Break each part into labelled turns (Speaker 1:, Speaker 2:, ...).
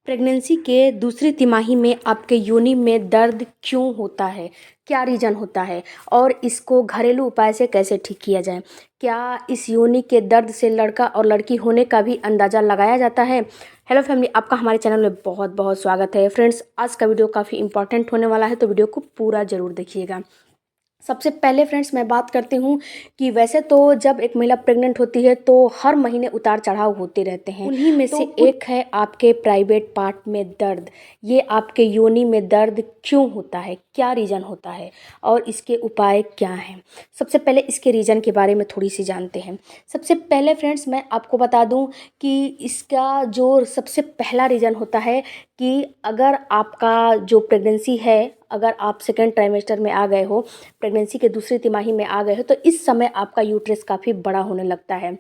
Speaker 1: Pregnancy के दूसरी तिमाही में आपके योनि में दर्द क्यों होता है? क्या रीज़न होता है और इसको घरेलू उपाय से कैसे ठीक किया जाए? क्या इस योनि के दर्द से लड़का और लड़की होने का भी अंदाज़ा लगाया जाता है? हेलो फैमिली, आपका हमारे चैनल में बहुत बहुत स्वागत है। फ्रेंड्स, आज का वीडियो काफ़ी इंपॉर्टेंट होने वाला है, तो वीडियो को पूरा ज़रूर देखिएगा। सबसे पहले फ्रेंड्स मैं बात करती हूँ कि वैसे तो जब एक महिला प्रेग्नेंट होती है तो हर महीने उतार चढ़ाव होते रहते हैं। उन्हीं में से एक है आपके प्राइवेट पार्ट में दर्द। ये आपके योनि में दर्द क्यों होता है, क्या रीज़न होता है और इसके उपाय क्या हैं? सबसे पहले इसके रीज़न के बारे में थोड़ी सी जानते हैं। सबसे पहले फ्रेंड्स मैं आपको बता दूं कि इसका जो सबसे पहला रीज़न होता है कि अगर आपका जो प्रेगनेंसी है, अगर आप सेकेंड ट्राइमेस्टर में आ गए हो, प्रेगनेंसी के दूसरी तिमाही में आ गए हो, तो इस समय आपका यूट्रस काफ़ी बड़ा होने लगता है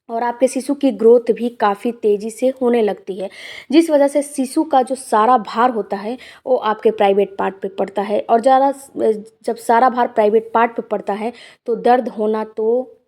Speaker 1: और आपके शिशु की ग्रोथ भी काफ़ी तेज़ी से होने लगती है, जिस वजह से शिशु का जो सारा भार होता है वो आपके प्राइवेट पार्ट पे पड़ता है। और जब सारा भार प्राइवेट पार्ट पे पड़ता है तो दर्द होना तो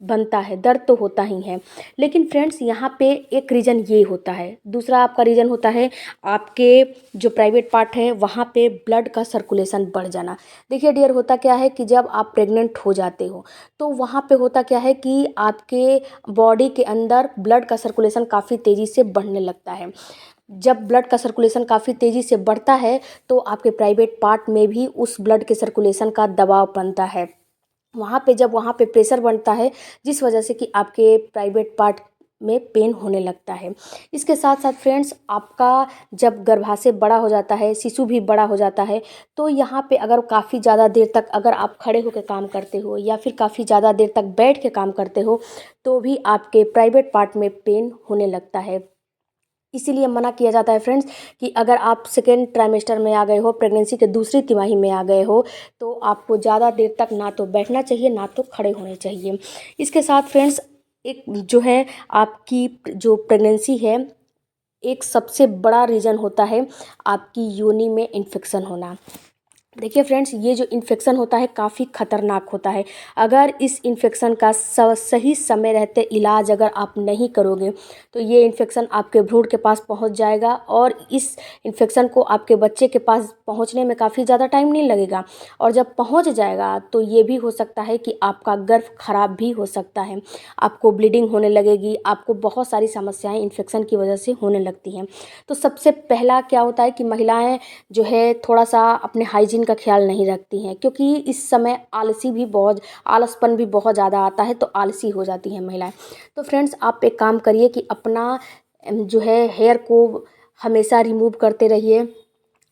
Speaker 1: बनता है, दर्द तो होता ही है। लेकिन फ्रेंड्स, यहाँ पे एक रीज़न ये होता है। दूसरा आपका रीज़न होता है आपके जो प्राइवेट पार्ट है वहाँ पे ब्लड का सर्कुलेशन बढ़ जाना। देखिए डियर, होता क्या है कि जब आप प्रेग्नेंट हो जाते हो तो वहाँ पे होता क्या है कि आपके बॉडी के अंदर ब्लड का सर्कुलेशन काफ़ी तेज़ी से बढ़ने लगता है। जब ब्लड का सर्कुलेशन काफ़ी तेज़ी से बढ़ता है तो आपके प्राइवेट पार्ट में भी उस ब्लड के सर्कुलेशन का दबाव बनता है। जब वहाँ पे प्रेशर बनता है, जिस वजह से कि आपके प्राइवेट पार्ट में पेन होने लगता है। इसके साथ साथ फ्रेंड्स, आपका जब गर्भाशय बड़ा हो जाता है, शिशु भी बड़ा हो जाता है, तो यहाँ पे अगर काफ़ी ज़्यादा देर तक अगर आप खड़े होकर काम करते हो या फिर काफ़ी ज़्यादा देर तक बैठ के काम करते हो तो भी आपके प्राइवेट पार्ट में पेन होने लगता है। इसीलिए मना किया जाता है फ्रेंड्स कि अगर आप सेकेंड ट्राइमेस्टर में आ गए हो, प्रेगनेंसी के दूसरी तिमाही में आ गए हो, तो आपको ज़्यादा देर तक ना तो बैठना चाहिए ना तो खड़े होने चाहिए। इसके साथ फ्रेंड्स, एक जो है आपकी जो प्रेगनेंसी है, एक सबसे बड़ा रीज़न होता है आपकी योनि में इन्फेक्शन होना। देखिए फ्रेंड्स, ये जो इन्फेक्शन होता है काफ़ी ख़तरनाक होता है। अगर इस इन्फेक्शन का सही समय रहते इलाज अगर आप नहीं करोगे तो ये इन्फेक्शन आपके भ्रूण के पास पहुंच जाएगा और इस इन्फेक्शन को आपके बच्चे के पास पहुंचने में काफ़ी ज़्यादा टाइम नहीं लगेगा। और जब पहुंच जाएगा तो ये भी हो सकता है कि आपका गर्भ खराब भी हो सकता है, आपको ब्लीडिंग होने लगेगी, आपको बहुत सारी समस्याएँ इन्फेक्शन की वजह से होने लगती हैं। तो सबसे पहला क्या होता है कि महिलाएँ जो है थोड़ा सा अपने हाइजीन का ख्याल नहीं रखती हैं, क्योंकि इस समय आलसपन भी बहुत ज़्यादा आता है, तो आलसी हो जाती हैं महिलाएं। तो फ्रेंड्स, आप एक काम करिए कि अपना जो है हेयर को हमेशा रिमूव करते रहिए।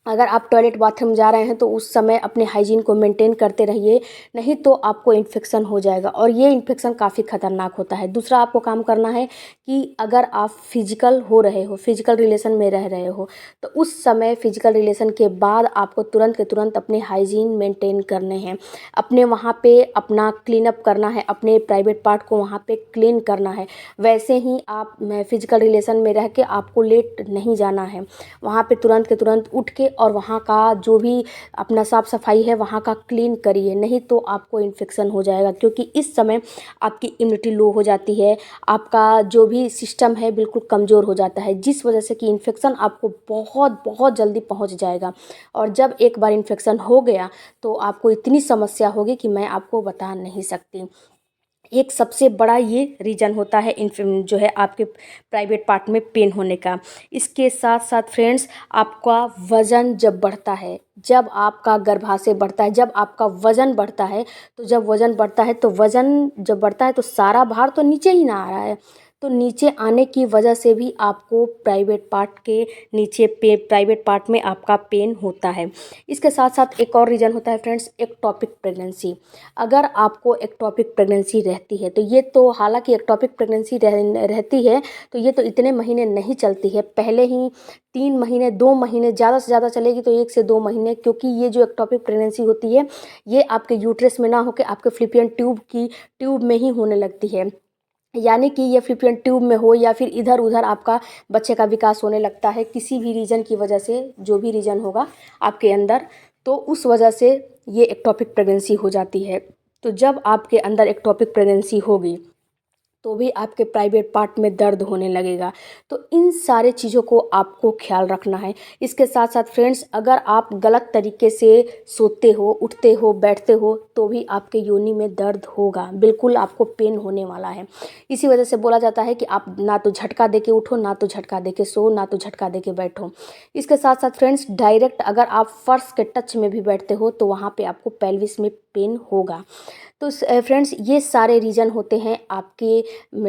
Speaker 1: अगर आप टॉयलेट बाथरूम जा रहे हैं तो उस समय अपने हाइजीन को मेंटेन करते रहिए, नहीं तो आपको इन्फेक्शन हो जाएगा और ये इन्फेक्शन काफ़ी ख़तरनाक होता है। दूसरा आपको काम करना है कि अगर आप फिजिकल रिलेशन में रह रहे हो, तो उस समय फिजिकल रिलेशन के बाद आपको तुरंत के तुरंत अपने हाइजीन मेंटेन करने हैं। अपने वहाँ पे अपना क्लीन अप करना है, अपने प्राइवेट पार्ट को वहाँ पे क्लीन करना है। वैसे ही आप फिजिकल रिलेशन में रह के आपको लेट नहीं जाना है, वहाँ पे तुरंत के तुरंत उठ के और वहाँ का जो भी अपना साफ़ सफाई है वहाँ का क्लीन करिए, नहीं तो आपको इन्फेक्शन हो जाएगा। क्योंकि इस समय आपकी इम्यूनिटी लो हो जाती है, आपका जो भी सिस्टम है बिल्कुल कमज़ोर हो जाता है, जिस वजह से कि इन्फेक्शन आपको बहुत बहुत जल्दी पहुँच जाएगा। और जब एक बार इन्फेक्शन हो गया तो आपको इतनी समस्या होगी कि मैं आपको बता नहीं सकती। एक सबसे बड़ा ये रीज़न होता है जो है आपके प्राइवेट पार्ट में पेन होने का। इसके साथ साथ फ्रेंड्स, आपका वज़न जब बढ़ता है, जब आपका गर्भाशय बढ़ता है, जब आपका वज़न बढ़ता है, तो वज़न जब बढ़ता है तो सारा भार तो नीचे ही ना आ रहा है, तो नीचे आने की वजह से भी आपको प्राइवेट पार्ट में आपका पेन होता है। इसके साथ साथ एक और रीज़न होता है फ्रेंड्स, एक्टोपिक प्रेगनेंसी। अगर आपको एक्टोपिक प्रेगनेंसी रहती है तो ये तो हालांकि एक्टोपिक प्रेगनेंसी रहती है तो ये तो इतने महीने नहीं चलती है, पहले ही 3 महीने 2 महीने ज़्यादा से ज़्यादा चलेगी तो 1 से 2 महीने, क्योंकि ये जो एक्टोपिक प्रेगनेंसी होती है ये आपके यूट्रस में ना होकर आपके फ्लिपियन ट्यूब में ही होने लगती है। यानी कि ये फ्लिपियन ट्यूब में हो या फिर इधर उधर आपका बच्चे का विकास होने लगता है, किसी भी रीज़न की वजह से, जो भी रीज़न होगा आपके अंदर, तो उस वजह से ये एक्टोपिक प्रेगनेंसी हो जाती है। तो जब आपके अंदर एक्टोपिक प्रेगनेंसी होगी तो भी आपके प्राइवेट पार्ट में दर्द होने लगेगा। तो इन सारे चीज़ों को आपको ख्याल रखना है। इसके साथ साथ फ्रेंड्स, अगर आप गलत तरीके से सोते हो, उठते हो, बैठते हो तो भी आपके योनि में दर्द होगा, बिल्कुल आपको पेन होने वाला है। इसी वजह से बोला जाता है कि आप ना तो झटका दे के उठो, ना तो झटका दे के सो, ना तो झटका दे के बैठो। इसके साथ साथ फ्रेंड्स, डायरेक्ट अगर आप फर्श के टच में भी बैठते हो तो वहाँ पे आपको पेल्विस में पेन होगा। तो फ्रेंड्स, ये सारे रीज़न होते हैं आपके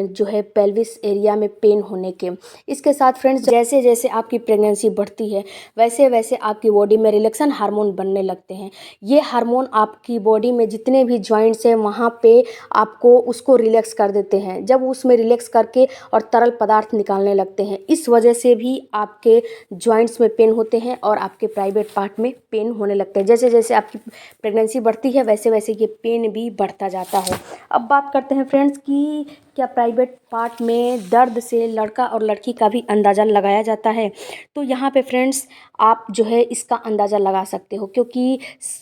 Speaker 1: जो है पेल्विस एरिया में पेन होने के। इसके साथ फ्रेंड्स, जैसे जैसे आपकी प्रेगनेंसी बढ़ती है वैसे वैसे आपकी बॉडी में रिलैक्सन हार्मोन बनने लगते हैं। ये हार्मोन आपकी बॉडी में जितने भी जॉइंट्स हैं वहाँ पे आपको उसको रिलैक्स कर देते हैं। जब उसमें रिलैक्स करके और तरल पदार्थ निकालने लगते हैं, इस वजह से भी आपके जॉइंट्स में पेन होते हैं और आपके प्राइवेट पार्ट में पेन होने लगते हैं। जैसे जैसे आपकी प्रेगनेंसी बढ़ती है वैसे वैसे ये पेन भी बढ़ता जाता है। अब बात करते हैं फ्रेंड्स कि क्या प्राइवेट पार्ट में दर्द से लड़का और लड़की का भी अंदाज़ा लगाया जाता है। तो यहाँ पे फ्रेंड्स, आप जो है इसका अंदाज़ा लगा सकते हो, क्योंकि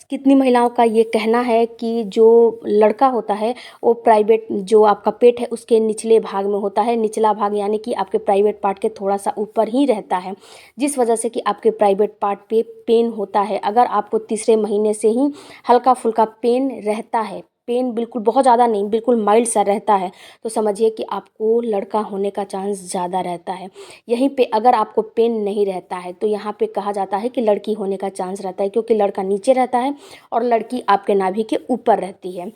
Speaker 1: कितनी महिलाओं का ये कहना है कि जो लड़का होता है वो प्राइवेट जो आपका पेट है उसके निचले भाग में होता है। निचला भाग यानी कि आपके प्राइवेट पार्ट के थोड़ा सा ऊपर ही रहता है, जिस वजह से कि आपके प्राइवेट पार्ट पे पेन होता है। अगर आपको तीसरे महीने से ही हल्का फुल्का पेन रहता है, पेन बिल्कुल बहुत ज़्यादा नहीं, बिल्कुल माइल्ड सा रहता है, तो समझिए कि आपको लड़का होने का चांस ज़्यादा रहता है। यहीं पे अगर आपको पेन नहीं रहता है तो यहाँ पे कहा जाता है कि लड़की होने का चांस रहता है, क्योंकि लड़का नीचे रहता है और लड़की आपके नाभि के ऊपर रहती है।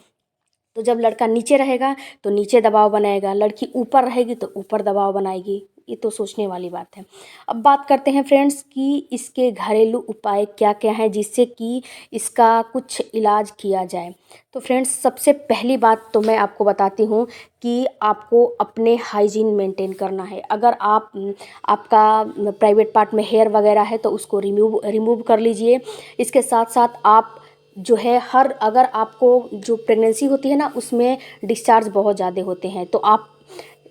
Speaker 1: तो जब लड़का नीचे रहेगा तो नीचे दबाव बनाएगा, लड़की ऊपर रहेगी तो ऊपर दबाव बनाएगी। ये तो सोचने वाली बात है। अब बात करते हैं फ्रेंड्स कि इसके घरेलू उपाय क्या क्या हैं जिससे कि इसका कुछ इलाज किया जाए। तो फ्रेंड्स, सबसे पहली बात तो मैं आपको बताती हूँ कि आपको अपने हाइजीन मेंटेन करना है। अगर आपका प्राइवेट पार्ट में हेयर वगैरह है तो उसको रिमूव कर लीजिए। इसके साथ साथ आप जो है अगर आपको जो प्रेगनेंसी होती है ना उसमें डिस्चार्ज बहुत ज़्यादा होते हैं, तो आप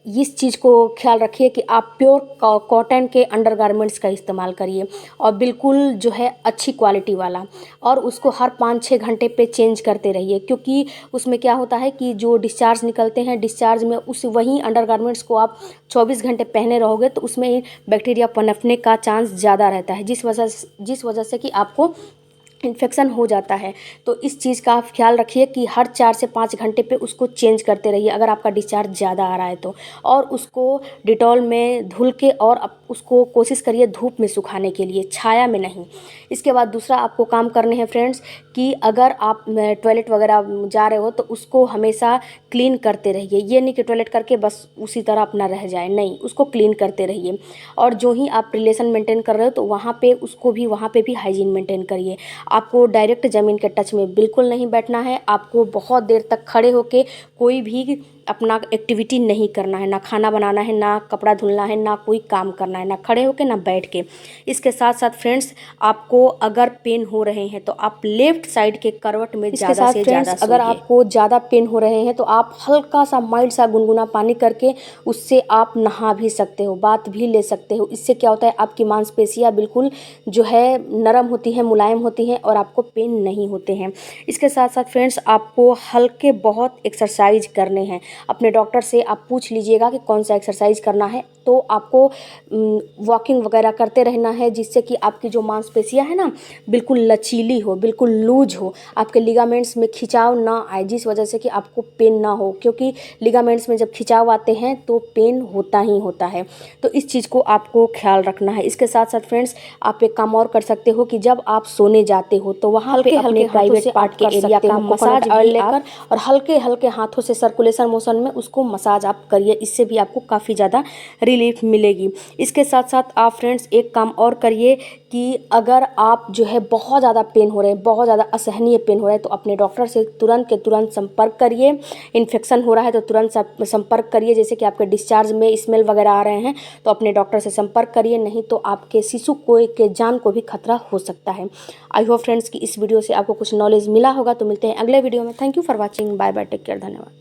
Speaker 1: इस चीज़ को ख्याल रखिए कि आप प्योर कॉटन के अंडरगारमेंट्स का इस्तेमाल करिए और बिल्कुल जो है अच्छी क्वालिटी वाला, और उसको हर 5-6 घंटे पे चेंज करते रहिए। क्योंकि उसमें क्या होता है कि जो डिस्चार्ज निकलते हैं, डिस्चार्ज में वही अंडरगारमेंट्स को आप 24 घंटे पहने रहोगे तो उसमें बैक्टीरिया पनपने का चांस ज़्यादा रहता है, जिस वजह से कि आपको इन्फेक्शन हो जाता है। तो इस चीज़ का आप ख्याल रखिए कि हर 4 से 5 घंटे पे उसको चेंज करते रहिए अगर आपका डिस्चार्ज ज़्यादा आ रहा है तो। और उसको डिटॉल में धुल के और उसको कोशिश करिए धूप में सुखाने के लिए, छाया में नहीं। इसके बाद दूसरा आपको काम करने हैं फ्रेंड्स कि अगर आप टॉयलेट वगैरह जा रहे हो तो उसको हमेशा क्लीन करते रहिए। ये नहीं कि टॉयलेट करके बस उसी तरह अपना रह जाए, नहीं, उसको क्लीन करते रहिए। और जो ही आप रिलेशन मेंटेन कर रहे हो तो वहाँ पे भी हाइजीन मेंटेन करिए। आपको डायरेक्ट ज़मीन के टच में बिल्कुल नहीं बैठना है। आपको बहुत देर तक खड़े होके कोई भी अपना एक्टिविटी नहीं करना है, ना खाना बनाना है, ना कपड़ा धुलना है, ना कोई काम करना है, ना खड़े होके ना बैठ के। इसके साथ साथ फ्रेंड्स, आपको अगर पेन हो रहे हैं तो आप लेफ्ट साइड के करवट में ज़्यादा से ज़्यादा सोइए। अगर आपको ज़्यादा पेन हो रहे हैं तो आप हल्का सा माइल्ड सा गुनगुना पानी करके उससे आप नहा भी सकते हो, बात भी ले सकते हो। इससे क्या होता है, आपकी मांसपेशियाँ बिल्कुल जो है नरम होती हैं, मुलायम होती हैं और आपको पेन नहीं होते हैं। इसके साथ साथ फ्रेंड्स, आपको हल्के बहुत एक्सरसाइज करने हैं। अपने डॉक्टर से आप पूछ लीजिएगा कि कौन सा एक्सरसाइज करना है, तो आपको वॉकिंग वगैरह करते रहना है, जिससे कि आपकी जो मांसपेशियां है ना बिल्कुल लचीली हो, बिल्कुल लूज हो, आपके लिगामेंट्स में खिंचाव ना आए, जिस वजह से कि आपको पेन ना हो। क्योंकि लिगामेंट्स में जब खिंचाव आते हैं तो पेन होता ही होता है। तो इस चीज़ को आपको ख्याल रखना है। इसके साथ साथ फ्रेंड्स, आप एक काम और कर सकते हो कि जब आप सोने जाते हो तो वहाँ पे अपने प्राइवेट पार्ट के एरिया का मसाज लेकर और हल्के हल्के हाथों से सर्कुलेशन मोशन में उसको मसाज आप करिए। इससे भी आपको काफ़ी ज़्यादा रिलीफ मिलेगी। इसके साथ साथ आप फ्रेंड्स एक काम और करिए कि अगर आप जो है बहुत ज़्यादा पेन हो रहे हैं, बहुत ज़्यादा असहनीय पेन हो रहा है, तो अपने डॉक्टर से तुरंत के तुरंत संपर्क करिए। इन्फेक्शन हो रहा है तो तुरंत संपर्क करिए। जैसे कि आपके डिस्चार्ज में स्मेल वगैरह आ रहे हैं तो अपने डॉक्टर से संपर्क करिए, नहीं तो आपके शिशु को के जान को भी खतरा हो सकता है। आई होप फ्रेंड्स कि इस वीडियो से आपको कुछ नॉलेज मिला होगा। तो मिलते हैं अगले वीडियो में। Thank you for watching. Bye bye, take care, धन्यवाद।